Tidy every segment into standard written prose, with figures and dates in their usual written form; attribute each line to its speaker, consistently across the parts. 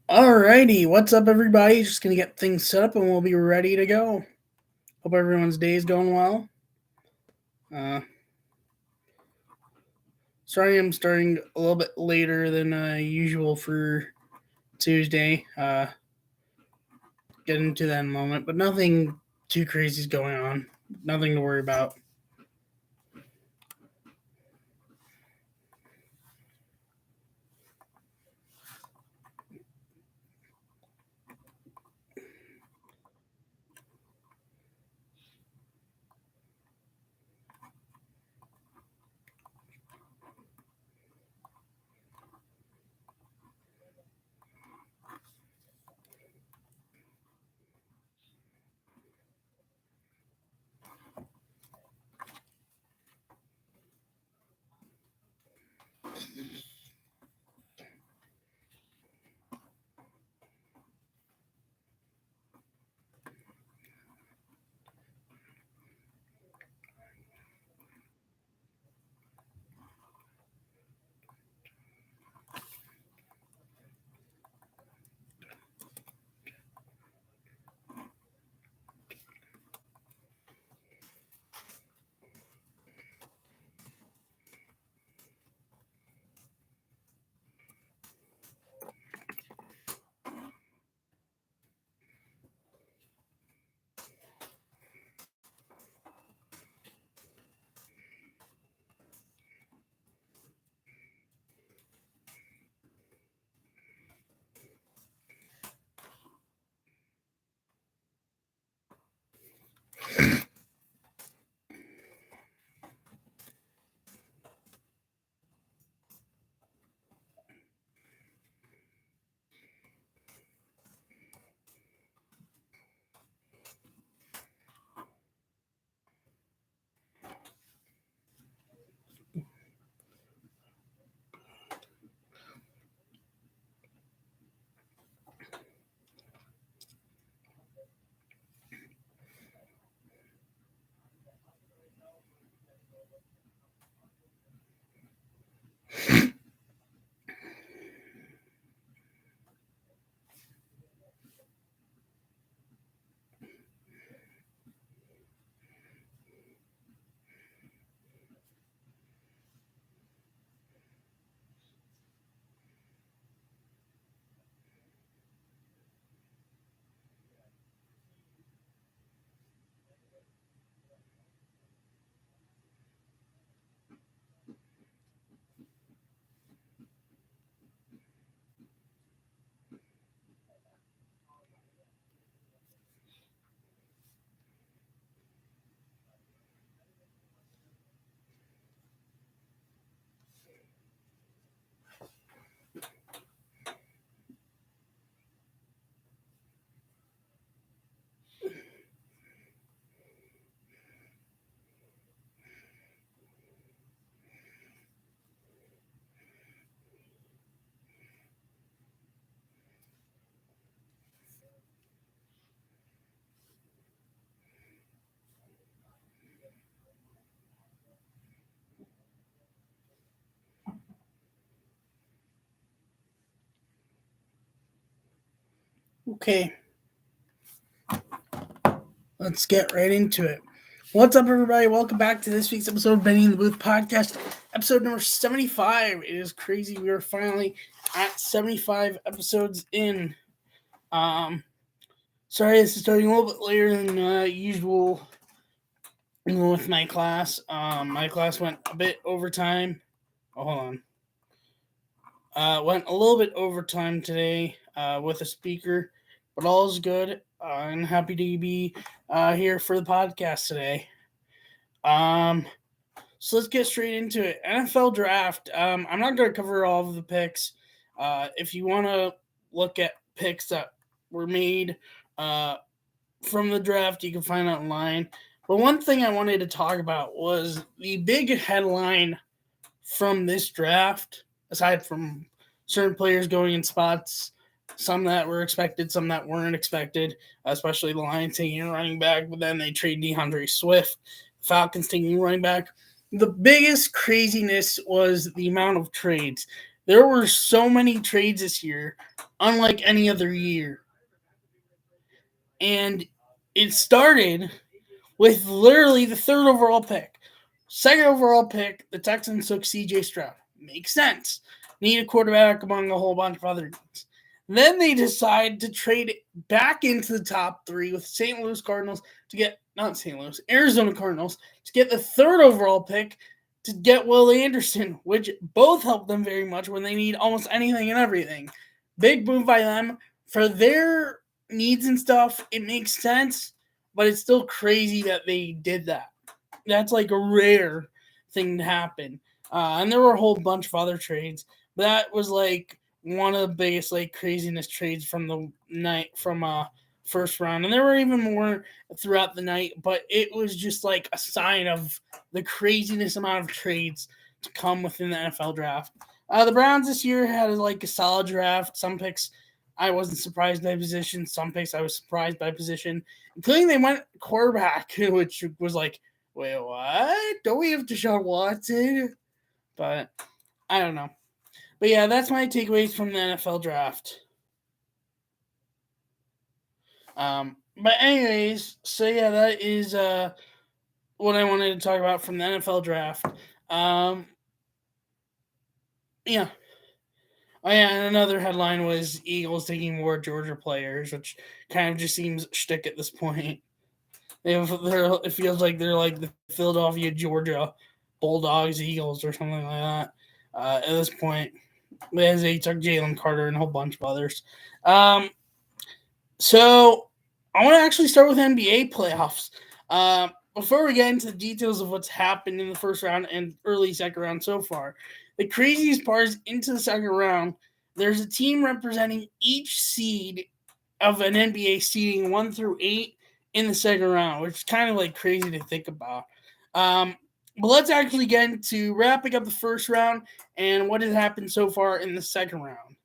Speaker 1: Alrighty, what's up, everybody? Just gonna get things set up and we'll be ready to go. Hope everyone's day is going well. Uh, Sorry, I'm starting a little bit later than usual for Tuesday. Get into that in a moment, but nothing too crazy is going on. Nothing to worry about. Okay, let's get right into it. What's up, everybody? Welcome back to this week's episode of Benny in the Booth podcast, episode number 75. It is crazy. We are finally at 75 episodes in. Sorry, this is starting a little bit later than usual with my class. My class went a bit overtime. Oh, hold on. Went a little bit overtime today with a speaker, but all is good. I'm happy to be here for the podcast today. So let's get straight into it. NFL draft. I'm not going to cover all of the picks. If you want to look at picks that were made from the draft, you can find it online. But one thing I wanted to talk about was the big headline from this draft, aside from certain players going in spots, some that were expected, some that weren't expected, especially the Lions taking a running back, but then they trade DeAndre Swift, Falcons taking a running back. The biggest craziness was the amount of trades. There were so many trades this year unlike any other year. And it started with literally the third overall pick. Second overall pick, the Texans took C.J. Stroud. Makes sense. Need a quarterback among a whole bunch of other things. Then they decide to trade back into the top three with St. Louis Cardinals to get, not St. Louis, Arizona Cardinals to get the third overall pick to get Will Anderson, which both helped them very much when they need almost anything and everything. Big move by them. For their needs and stuff, it makes sense, but it's still crazy that they did that. That's like a rare thing to happen. And there were a whole bunch of other trades, but that was like one of the biggest like craziness trades from the night from first round. And there were even more throughout the night, but it was just like a sign of the craziness amount of trades to come within the NFL draft. The Browns this year had like a solid draft. Some picks I wasn't surprised by position. Some picks I was surprised by position, including they went quarterback, which was like, wait, what? Don't we have Deshaun Watson? But I don't know. But yeah, that's my takeaways from the NFL draft. But anyways, so yeah, that is what I wanted to talk about from the NFL draft. Yeah. Oh yeah, and another headline was Eagles taking more Georgia players, which kind of just seems shtick at this point. It feels like they're like the Philadelphia, Georgia Bulldogs, Eagles, or something like that at this point. As they took Jalen Carter and a whole bunch of others. So I want to actually start with NBA playoffs. Before we get into the details of what's happened in the first round and early second round so far, the craziest part is into the second round, there's a team representing each seed of an NBA seeding 1 through 8 in the second round, which is kind of like crazy to think about. But let's actually get into wrapping up the first round and what has happened so far in the second round.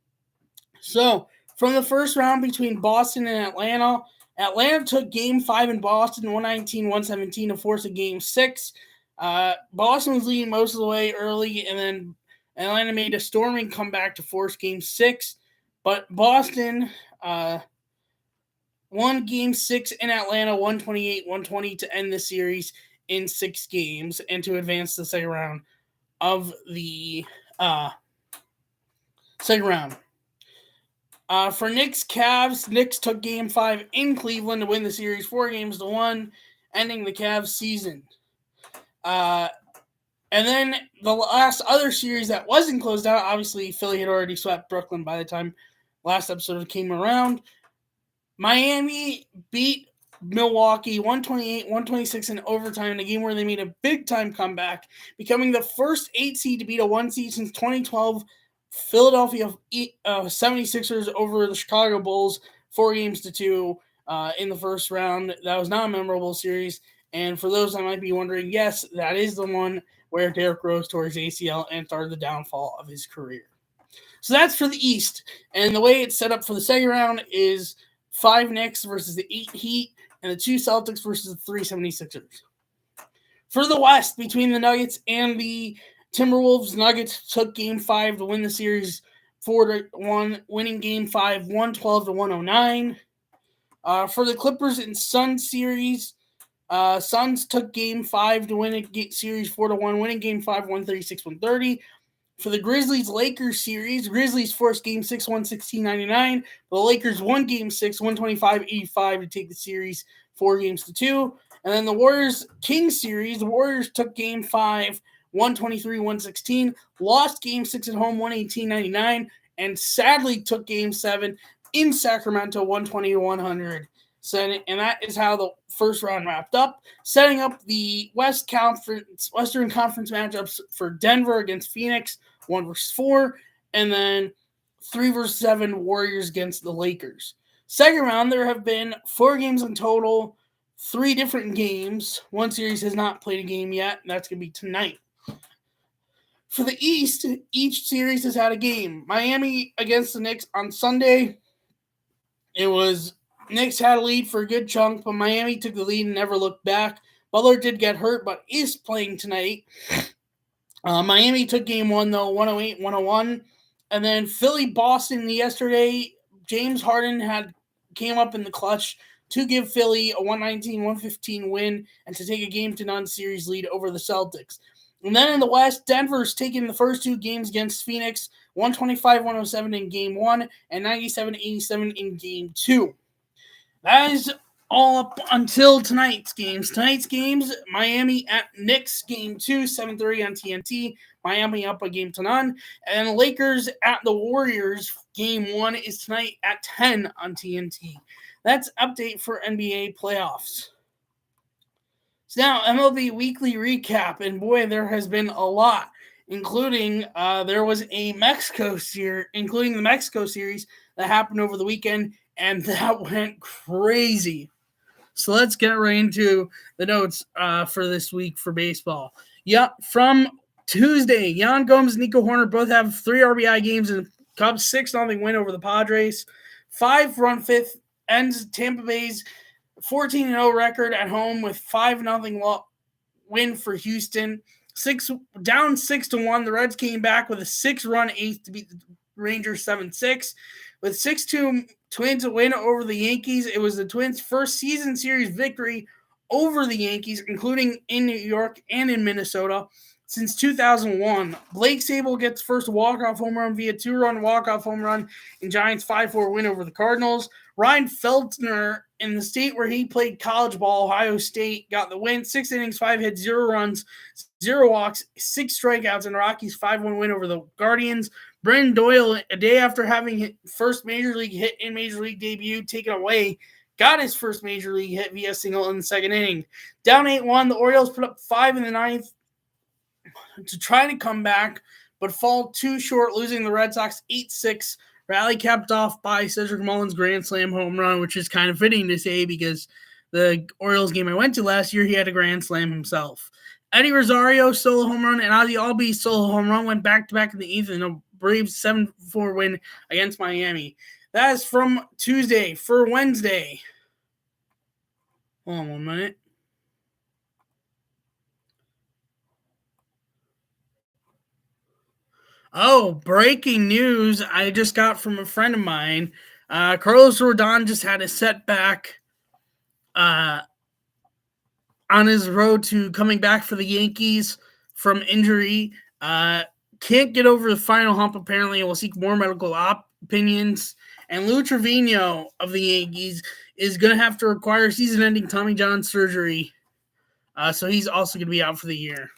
Speaker 1: So, from the first round between Boston and Atlanta, Atlanta took Game 5 in Boston, 119-117 to force a Game 6. Boston was leading most of the way early, and then Atlanta made a storming comeback to force Game 6. But Boston won Game 6 in Atlanta, 128-120 to end the series in 6 games and to advance to the second round of the second round. For Knicks Cavs, Knicks took Game 5 in Cleveland to win the series 4-1, ending the Cavs season. And then the last other series that wasn't closed out, obviously Philly had already swept Brooklyn by the time last episode came around. Miami beat Milwaukee 128-126 in overtime in a game where they made a big-time comeback, becoming the first 8 seed to beat a 1 seed since 2012 Philadelphia 76ers over the Chicago Bulls 4-2 in the first round. That was not a memorable series. And for those that might be wondering, yes, that is the one where Derrick Rose tore his ACL and started the downfall of his career. So that's for the East. And the way it's set up for the second round is 5 Knicks versus the 8 Heat and the 2 Celtics versus the 3 76ers. For the West, between the Nuggets and the Timberwolves, Nuggets took Game 5 to win the series 4-1, winning Game 5 112-109. For the Clippers and Suns series, Suns took Game 5 to win a series 4-1, winning Game 5 136-130. For the Grizzlies-Lakers series, Grizzlies forced Game 6 116-99. The Lakers won Game 6 125-85 to take the series 4-2. And then the Warriors-Kings series, the Warriors took Game 5 123-116, lost Game 6 at home 118-99, and sadly took Game 7 in Sacramento 120-100. And that is how the first round wrapped up, setting up the Western Conference matchups for Denver against Phoenix, 1 versus 4, and then 3 versus 7 Warriors against the Lakers. Second round, there have been 4 games in total, 3 different games. One series has not played a game yet, and that's going to be tonight. For the East, each series has had a game. Miami against the Knicks on Sunday. It was Knicks had a lead for a good chunk, but Miami took the lead and never looked back. Butler did get hurt, but is playing tonight. Miami took Game 1, though, 108-101. And then Philly-Boston yesterday. James Harden came up in the clutch to give Philly a 119-115 win and to take a game-to-none series lead over the Celtics. And then in the West, Denver's taking the first two games against Phoenix, 125-107 in Game 1 and 97-87 in Game 2. That is all up until tonight's games. Tonight's games, Miami at Knicks, Game 2, 7:30 on TNT. Miami up a game to none. And Lakers at the Warriors, Game 1 is tonight at 10 on TNT. That's update for NBA playoffs. So now, MLB Weekly Recap. And boy, there has been a lot, including there was a Mexico series, including the Mexico series that happened over the weekend, and that went crazy. So let's get right into the notes for this week for baseball. Yeah, from Tuesday, Yan Gomes and Nico Horner both have 3 RBI games and Cubs 6-0 win over the Padres. 5-run fifth ends Tampa Bay's 14-0 record at home with 5-0 win for Houston. Down 6-1. The Reds came back with a 6-run eighth to beat the Rangers 7-6. With 6-2 Twins a win over the Yankees. It was the Twins' first season series victory over the Yankees, including in New York and in Minnesota, since 2001. Blake Sabol gets first walk-off home run via 2-run walk-off home run in Giants' 5-4 win over the Cardinals. Ryan Feltner, in the state where he played college ball, Ohio State, got the win. 6 innings, 5 hits, 0 runs, 0 walks, 6 strikeouts in the Rockies' 5-1 win over the Guardians. Brendan Doyle, a day after having his first major league hit in major league debut taken away, got his first major league hit via single in the second inning. Down 8-1, the Orioles put up 5 in the ninth to try to come back, but fall too short, losing the Red Sox 8-6. Rally capped off by Cedric Mullins' grand slam home run, which is kind of fitting to say because the Orioles game I went to last year, he had a grand slam himself. Eddie Rosario solo home run and Ozzie Albies solo home run went back-to-back in the eighth in a Braves 7-4 win against Miami. That is from Tuesday. For Wednesday, hold on 1 minute. Oh, breaking news I just got from a friend of mine. Carlos Rodon just had a setback on his road to coming back for the Yankees from injury. Can't get over the final hump, apparently, and will seek more medical opinions. And Lou Trevino of the Yankees is going to have to require season-ending Tommy John surgery. So he's also going to be out for the year.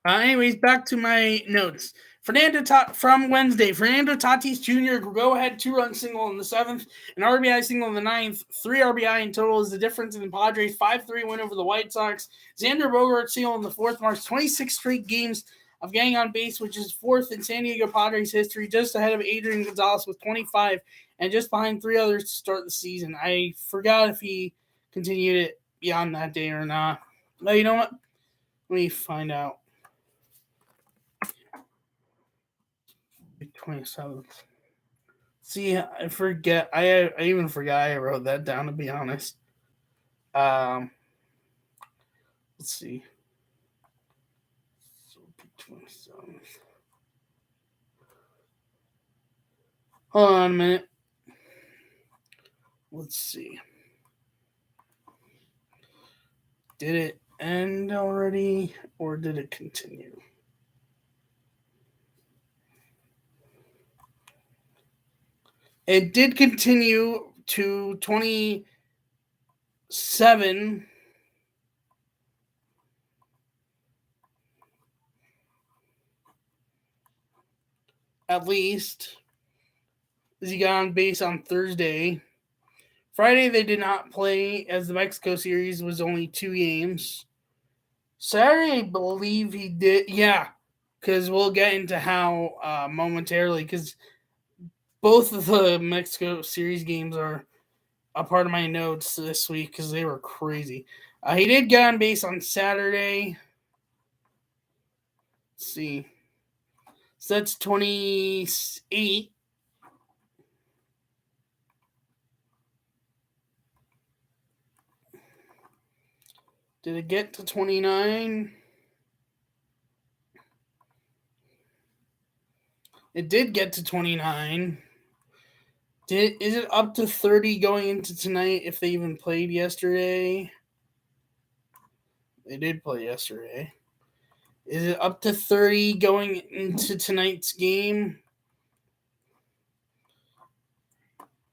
Speaker 1: Anyways, back to my notes. From Wednesday, Fernando Tatis Jr. go-ahead 2-run single in the 7th, an RBI single in the 9th, 3 RBI in total is the difference in the Padres' 5-3 win over the White Sox. Xander Bogaerts single in the 4th marks 26 straight games of getting on base, which is 4th in San Diego Padres history, just ahead of Adrian Gonzalez with 25, and just behind 3 others to start the season. I forgot if he continued it beyond that day or not. But you know what? Let me find out. 27th. See, I forget. I even forgot I wrote that down, to be honest. Let's see. So 27th. Hold on a minute. Let's see. Did it end already, or did it continue? It did continue to 27. At least, as he got on base on Thursday. Friday, they did not play, as the Mexico series was only 2 games. Saturday, I believe he did. Yeah, because we'll get into how momentarily, because both of the Mexico series games are a part of my notes this week because they were crazy. He did get on base on Saturday. Let's see. So that's 28. Did it get to 29? It did get to 29. Is it up to 30 going into tonight if they even played yesterday? They did play yesterday. Is it up to 30 going into tonight's game?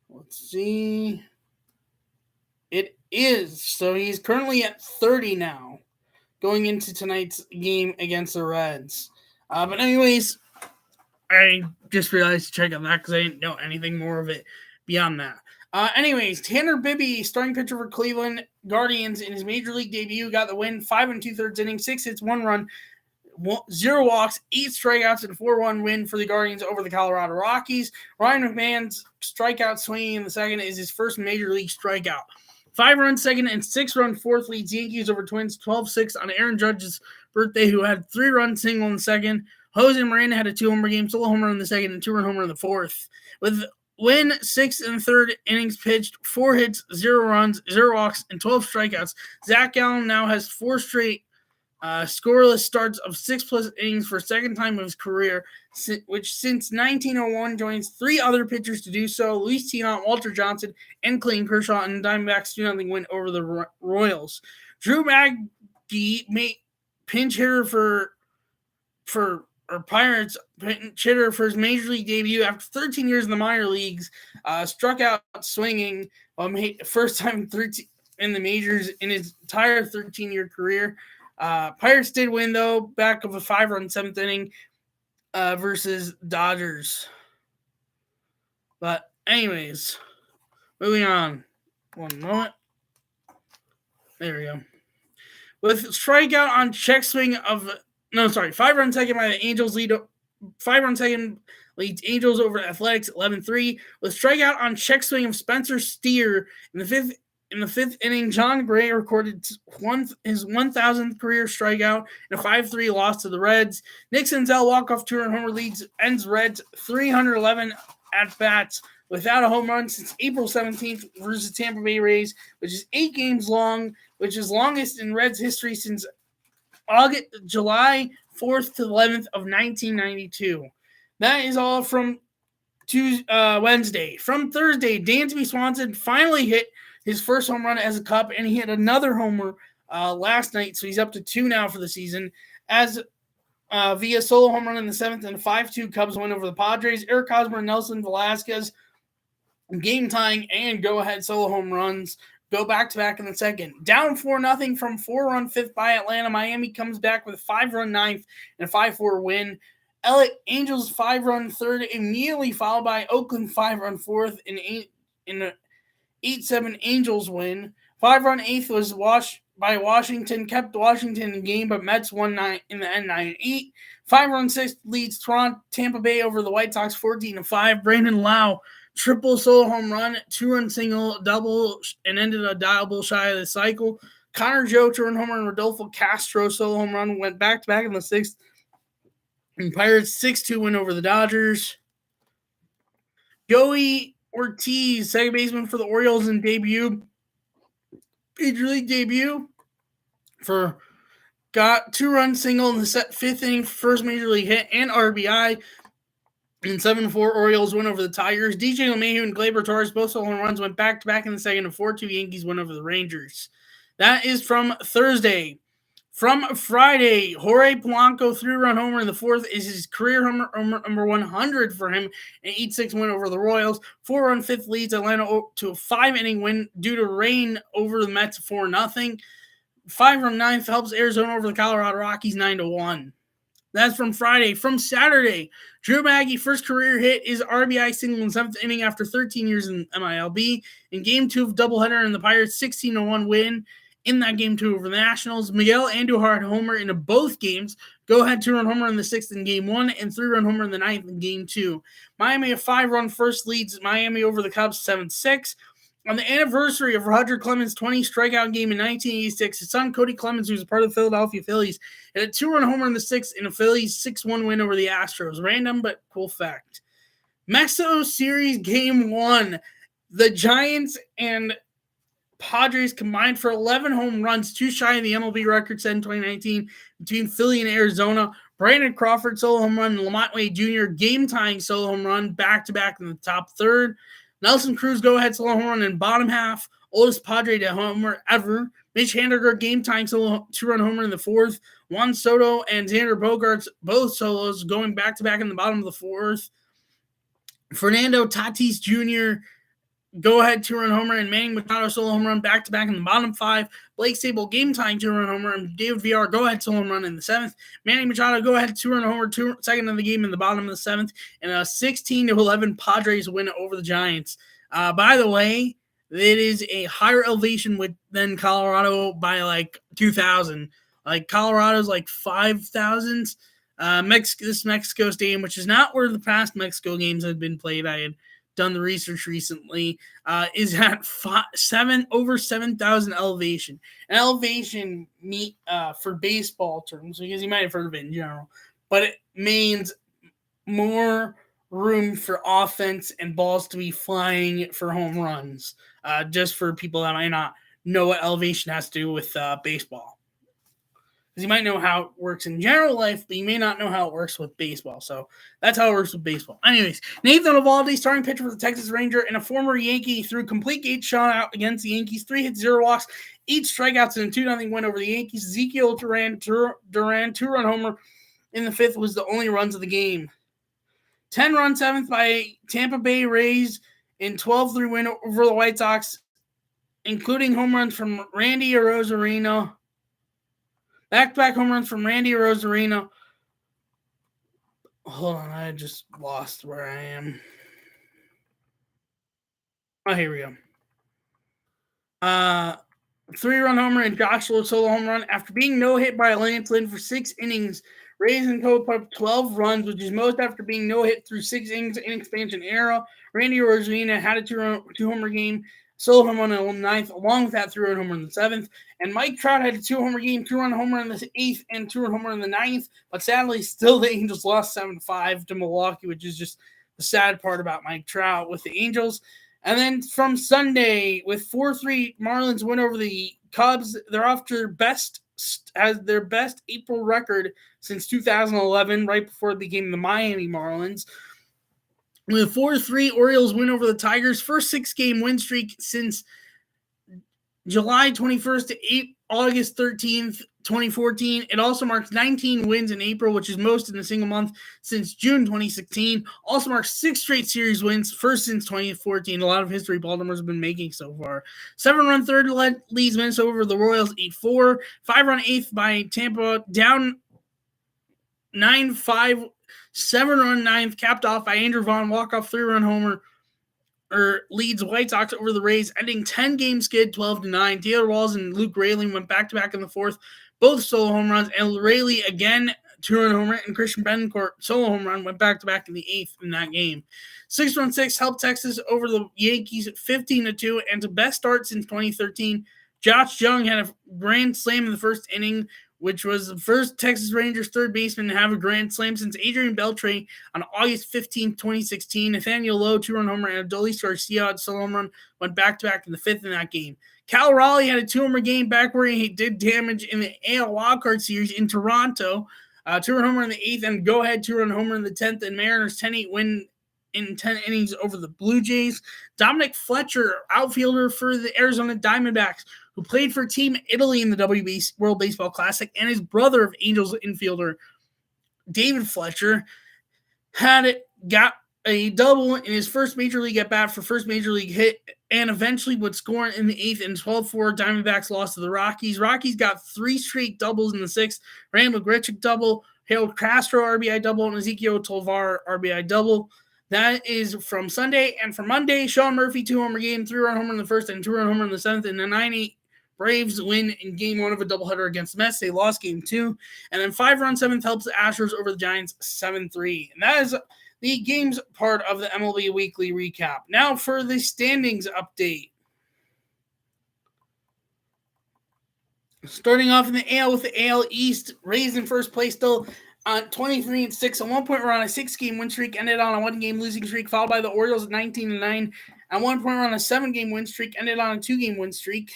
Speaker 1: Let's see. It is. So he's currently at 30 now going into tonight's game against the Reds. But anyways, I just realized to check on that because I didn't know anything more of it beyond that. Anyways, Tanner Bibby, starting pitcher for Cleveland Guardians in his major league debut, got the win. 5 2/3 innings, 6 hits, 1 run, 0 walks, 8 strikeouts, and 4-1 win for the Guardians over the Colorado Rockies. Ryan McMahon's strikeout swinging in the second is his first major league strikeout. 5-run second and 6-run fourth leads Yankees over Twins 12-6 on Aaron Judge's birthday, who had 3-run single in the second. Jose Miranda had a 2-homer game, solo homer in the second, and 2-run homer in the fourth. With win 6 1/3 innings pitched, 4 hits, 0 runs, 0 walks, and 12 strikeouts, Zach Gallen now has 4 straight scoreless starts of 6+ innings for a second time of his career, which since 1901 joins 3 other pitchers to do so: Luis Tiant, Walter Johnson, and Clayton Kershaw, and the Diamondbacks 2-0 win over the Royals. Drew Maggi made pinch hitter for Pirates pinch hitter for his major league debut after 13 years in the minor leagues. Struck out swinging, first time in the majors in his entire 13-year career. Pirates did win, though, back of a 5-run 7th inning versus Dodgers. But anyways, moving on. One moment. There we go. With strikeout on check swing of 5-run second by the Angels lead. 5-run second leads Angels over Athletics 11-3. With strikeout on check swing of Spencer Steer in the fifth inning, John Gray recorded his 1,000th career strikeout in a 5-3 loss to the Reds. Nick Senzel walk-off 2-run homer ends Reds 311 at-bats without a home run since April 17th versus Tampa Bay Rays, which is 8 games long, which is longest in Reds history since July 4th to 11th of 1992. That is all from Wednesday. From Thursday, Dansby Swanson finally hit his first home run as a Cup, and he hit another homer last night, so he's up to 2 now for the season, as via solo home run in the 7th and a 5-2 Cubs win over the Padres. Eric Hosmer and Nelson Velasquez game-tying and go-ahead solo home runs go back-to-back in the second. Down 4-0 from 4-run 5th by Atlanta. Miami comes back with a 5-run 9th and a 5-4 win. LA Angels 5-run 3rd, immediately followed by Oakland 5-run 4th in an 8-7 Angels win. 5-run 8th was washed by Washington, kept Washington in game, but Mets won 9 in the end 9-8. 5-run 6th leads Tampa Bay over the White Sox 14-5. Brandon Lau triple solo home run, 2-run single, double, and ended a double shy of the cycle. Connor Joe 2-run homer and Rodolfo Castro solo home run went back-to-back in the 6th. And Pirates 6-2 win over the Dodgers. Joey Ortiz, second baseman for the Orioles in major league debut, got 2-run single in the 5th inning, first major league hit and RBI. In 7-4, Orioles win over the Tigers. DJ LeMahieu and Gleyber Torres, both solo runs, went back-to-back in the second, and 4-2 Yankees win over the Rangers. That is from Thursday. From Friday, Jorge Polanco 3-run homer in the 4th is his career homer number 100 for him, an 8-6 win over the Royals. 4-run 5th leads Atlanta to a 5-inning win due to rain over the Mets 4-0. 5-run 9th helps Arizona over the Colorado Rockies 9-1. That's from Friday. From Saturday, Drew Maggi, first career hit, is RBI single in the 7th inning after 13 years in MLB. In Game 2 of doubleheader in the Pirates 16-1 win in that Game 2 over the Nationals. Miguel Andujar homer in both games. Go-ahead 2-run homer in the 6th in Game 1 and 3-run homer in the 9th in Game 2. Miami, a 5-run first leads Miami over the Cubs 7-6. On the anniversary of Roger Clemens' 20 strikeout game in 1986, his son Cody Clemens, who's a part of the Philadelphia Phillies, hit a 2-run homer in the 6th in a Phillies 6-1 win over the Astros. Random but cool fact. Mexico Series Game 1. The Giants and Padres combined for 11 home runs, too shy of the MLB record set in 2019 between Philly and Arizona. Brandon Crawford solo home run, and Lamont Wade Jr. game-tying solo home run back-to-back in the top third. Nelson Cruz go-ahead solo home run in bottom half. Oldest Padre to homer ever. Mitch Haniger game-tying solo two-run homer in the fourth. Juan Soto and Xander Bogaerts both solos going back-to-back in the bottom of the fourth. Fernando Tatis Jr. go-ahead two-run homer, and Manny Machado solo home run back-to-back in the bottom five. Blake Sable game-tying two-run homer, and David Villar go-ahead solo home run in the seventh. Manny Machado go-ahead two-run homer, second of the game in the bottom of the seventh, and a 16-11 Padres win over the Giants. By the way, it is a higher elevation than Colorado by like 2,000. Like Colorado's like 5,000. This Mexico Stadium, which is not where the past Mexico games have been played. I had done the research recently, is at over 7,000 elevation. An elevation for baseball terms, because you might have heard of it in general, but it means more room for offense and balls to be flying for home runs. Just for people that might not know what elevation has to do with baseball. Because you might know how it works in general life, but you may not know how it works with baseball. So that's how it works with baseball. Anyways, Nathan Eovaldi, starting pitcher for the Texas Ranger and a former Yankee, threw complete game shutout against the Yankees. 3 hits, 0 walks, 8 strikeouts, and a 2-0 win over the Yankees. Ezekiel Duran, two-run homer in the fifth was the only runs of the game. 10-run seventh by Tampa Bay Rays in 12-3 win over the White Sox, including home runs from Randy Arozarena. Back-to-back home runs from Randy Arozarena. Hold on, I just lost where I am. Oh, here we go. 3-run homer and Josh Lowe solo home run. After being no-hit by Lance Lynn for 6 innings, Rays and Co. put up 12 runs, which is most after being no-hit through 6 innings in expansion era. Randy Arozarena had a two-homer game, solo home run in the ninth, along with that 3-run homer in the seventh. And Mike Trout had a 2-homer game, 2-run homer in the eighth, and 2-run homer in the ninth. But sadly, still the Angels lost 7-5 to Milwaukee, which is just the sad part about Mike Trout with the Angels. And then from Sunday, with 4-3 Marlins win over the Cubs, they're off to their best April record since 2011, right before it became the Miami Marlins. With 4-3 Orioles win over the Tigers, first 6-game win streak since July 21st to August 13th, 2014. It also marks 19 wins in April, which is most in a single month since June 2016. Also marks 6 straight series wins, first since 2014. A lot of history Baltimore's been making so far. 7-run third leads Minnesota over the Royals 8-4. 5-run eighth by Tampa, down 9-5. 7-run ninth, capped off by Andrew Vaughn, walk-off 3-run homer, leads White Sox over the Rays, ending 10-game skid 12-9. Taylor Walls and Luke Raley went back-to-back in the fourth, both solo home runs, and Raley again 2-run homer, and Christian Betancourt solo home run went back-to-back in the eighth in that game. 6-run six helped Texas over the Yankees 15-2, and to best start since 2013. Josh Jung had a grand slam in the first inning, which was the first Texas Rangers third baseman to have a grand slam since Adrian Beltre on August 15, 2016. Nathaniel Lowe, 2-run homer, and Adolis Garcia had a solo home run, went back-to-back in the fifth in that game. Cal Raleigh had a 2-homer game back where he did damage in the AL Wildcard Series in Toronto. 2-run homer in the eighth, and go-ahead 2-run homer in the 10th, and Mariners 10-8 win in 10 innings over the Blue Jays. Dominic Fletcher, outfielder for the Arizona Diamondbacks, who played for Team Italy in the WB World Baseball Classic, and his brother of Angels infielder David Fletcher, got a double in his first major league at bat for first major league hit, and eventually would score in the eighth, and 12-4 Diamondbacks lost to the Rockies. Rockies got 3 straight doubles in the sixth. Randall Grichuk double, Harold Castro RBI double, and Ezekiel Tovar RBI double. That is from Sunday. And for Monday, Sean Murphy, 2-homer game, 3-run homer in the first and 2-run homer in the seventh, and a 9-8 Braves win in game 1 of a doubleheader against the Mets. They lost game 2. And then 5-run seventh helps the Astros over the Giants 7-3. And that is the games part of the MLB Weekly Recap. Now for the standings update. Starting off in the AL with the AL East, Rays in first place still on 23-6. At one point, we're on a 6-game win streak, ended on a 1-game losing streak, followed by the Orioles at 19-9. at one point were on a 7-game win streak, ended on a 2-game win streak.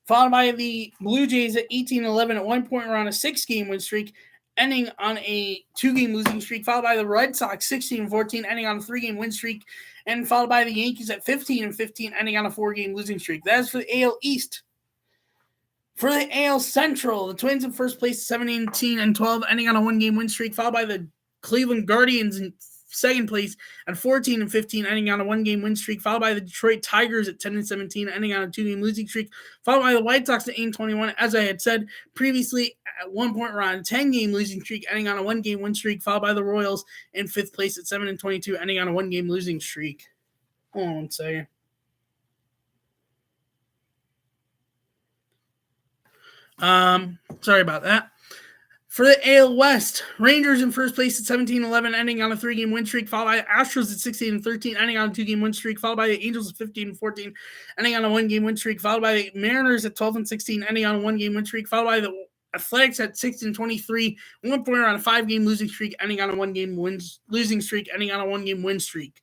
Speaker 1: Followed by the Blue Jays at 18-11. At one point were on a 6-game win streak, ending on a 2-game losing streak. Followed by the Red Sox 16-14, ending on a 3-game win streak. And followed by the Yankees at 15-15, ending on a 4-game losing streak. That is for the AL East. For the AL Central, the Twins in first place 17-12, ending on a 1-game win streak. Followed by the Cleveland Guardians in second place at 14-15, ending on a 1-game win streak, followed by the Detroit Tigers at 10-17, ending on a 2-game losing streak, followed by the White Sox at 8-21. As I had said previously, at one point we're on a 10-game losing streak, ending on a 1-game win streak, followed by the Royals in fifth place at 7-22, ending on a 1-game losing streak. Hold on 1 second. Sorry about that. For the AL West, Rangers in first place at 17-11, ending on a 3-game win streak, followed by the Astros at 16-13, ending on a 2-game win streak, followed by the Angels at 15-14, ending on a 1-game win streak, followed by the Mariners at 12-16, ending on a 1-game win streak, followed by the Athletics at 16-23, 1 point on a 5-game losing streak, ending on a 1-game losing streak, ending on a 1-game win streak.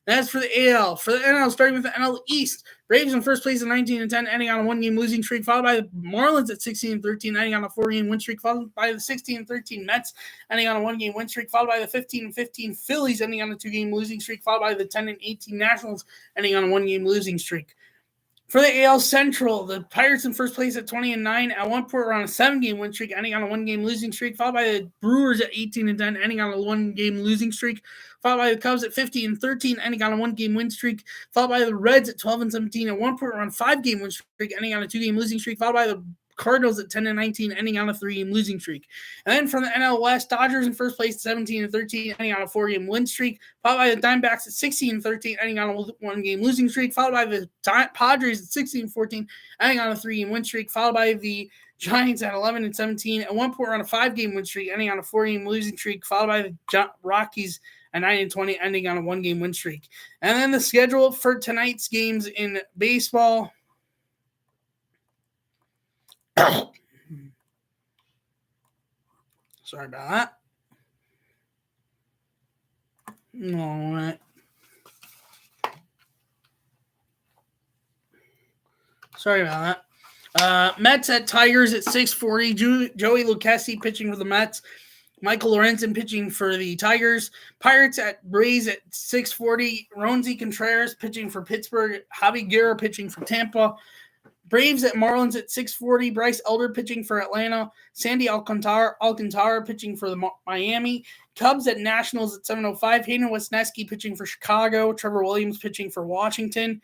Speaker 1: That's for the AL. For the NL, starting with the NL East, Braves in first place at 19-10, ending on a 1-game losing streak, followed by the Marlins at 16-13, ending on a 4-game win streak, followed by the 16-13 Mets, ending on a 1-game win streak, followed by the 15-15 Phillies, ending on a 2-game losing streak, followed by the 10-18 Nationals, ending on a 1-game losing streak. For the AL Central, the Pirates in first place at 20-9. At one point, we're on a 7-game win streak, ending on a 1-game losing streak, followed by the Brewers at 18-10, ending on a 1-game losing streak, followed by the Cubs at 15-13, ending on a 1-game win streak, followed by the Reds at 12-17. At one point, we're on a 5-game win streak, ending on a 2-game losing streak, followed by the Cardinals at 10-19, ending on a 3-game losing streak. And then from the NL West, Dodgers in first place at 17-13, ending on a 4-game win streak, followed by the Diamondbacks at 16-13, ending on a 1-game losing streak, followed by the Padres at 16-14, ending on a 3-game win streak, followed by the Giants at 11-17. At one point, we're on a 5-game win streak, ending on a 4-game losing streak, followed by the Rockies at 9-20, ending on a 1-game win streak. And then the schedule for tonight's games in baseball. Sorry about that. All right. Sorry about that. Mets at Tigers at 6:40. Joey Lucchesi pitching for the Mets. Michael Lorenzen pitching for the Tigers. Pirates at Braves at 6:40. Ronzi Contreras pitching for Pittsburgh. Javi Guerra pitching for Tampa. Braves at Marlins at 6:40. Bryce Elder pitching for Atlanta. Sandy Alcantara pitching for the Miami. Cubs at Nationals at 7:05. Hayden Wesneski pitching for Chicago. Trevor Williams pitching for Washington.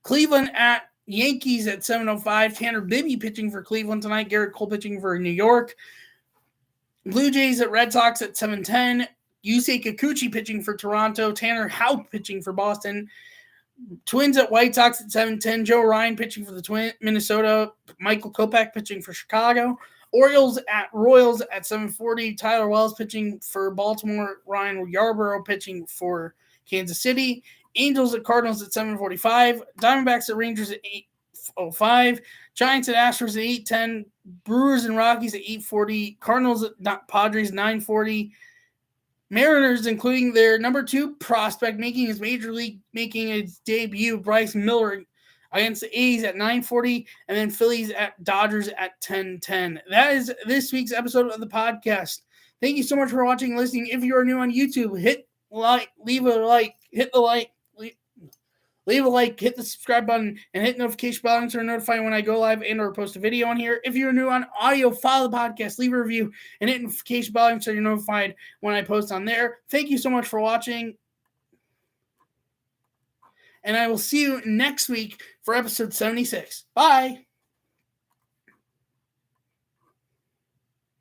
Speaker 1: Cleveland at Yankees at 7:05. Tanner Bibby pitching for Cleveland tonight. Garrett Cole pitching for New York. Blue Jays at Red Sox at 7:10. Yusei Kikuchi pitching for Toronto. Tanner Houck pitching for Boston. Twins at White Sox at 7:10. Joe Ryan pitching for the Minnesota. Michael Kopech pitching for Chicago. Orioles at Royals at 7:40. Tyler Wells pitching for Baltimore. Ryan Yarbrough pitching for Kansas City. Angels at Cardinals at 7:45. Diamondbacks at Rangers at 8:05. Giants at Astros at 8:10. Brewers and Rockies at 8:40. Cardinals at Padres 9:40. Mariners, including their number 2 prospect, making his debut, Bryce Miller, against the A's at 9:40, and then Phillies at Dodgers at 10:10. That is this week's episode of the podcast. Thank you so much for watching and listening. If you are new on YouTube, hit the like, hit the subscribe button, and hit notification bell to notify when I go live and or post a video on here. If you're new on audio, follow the podcast, leave a review, and hit notification bell so you're notified when I post on there. Thank you so much for watching, and I will see you next week for episode 76. Bye!